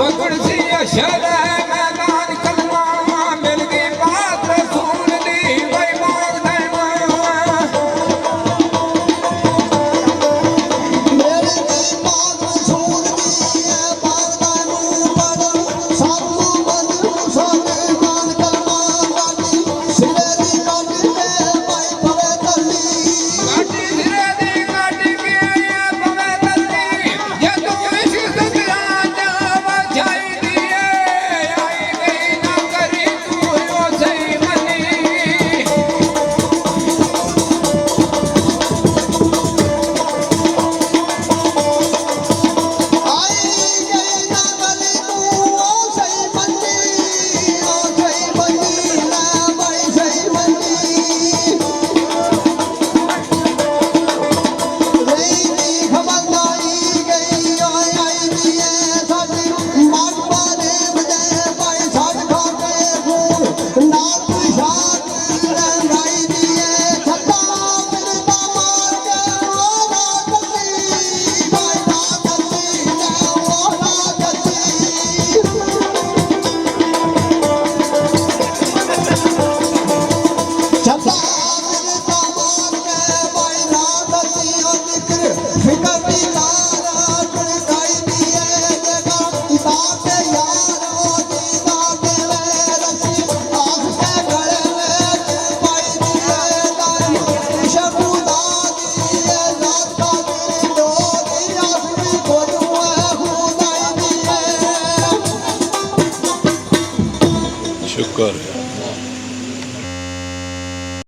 पकड़ सी अशद मैदान कलमा मिल गई बात रसूल दी वही मांग देवा मेरी की बात रसूल दी है बात देवा पर साधु मंजू सोने मान कलमा गाटी सिरे दी काटी के भाई पवे तली गाटी सिरे दी काटी के पवे तली ये तो इश्क सजरा जावा जाई दिए आई गई ना करी तू यो सही मनी आई गई ना गली तू ओ सही बंदी ना भाई सही बंदी रही दी खबर आई गई आई दी है साडी माट पारे बजे भाई साड खा के फूल नाल पिशाच रंगाई दी है छत्ता बिरता मार के ओ रात दी भाई रात दी ओ रात दी छत्ता बिरता मार के भाई रात दी ओ जिक्र फिकर दी लार टुड़काई दी है देखा दाते यार ओ दी दाते वे रसी आँख के गले में पाई दी है दाई शबुदा दी है रात का दी दो दी आसमी को जुआ खुदाई दी है शुक्र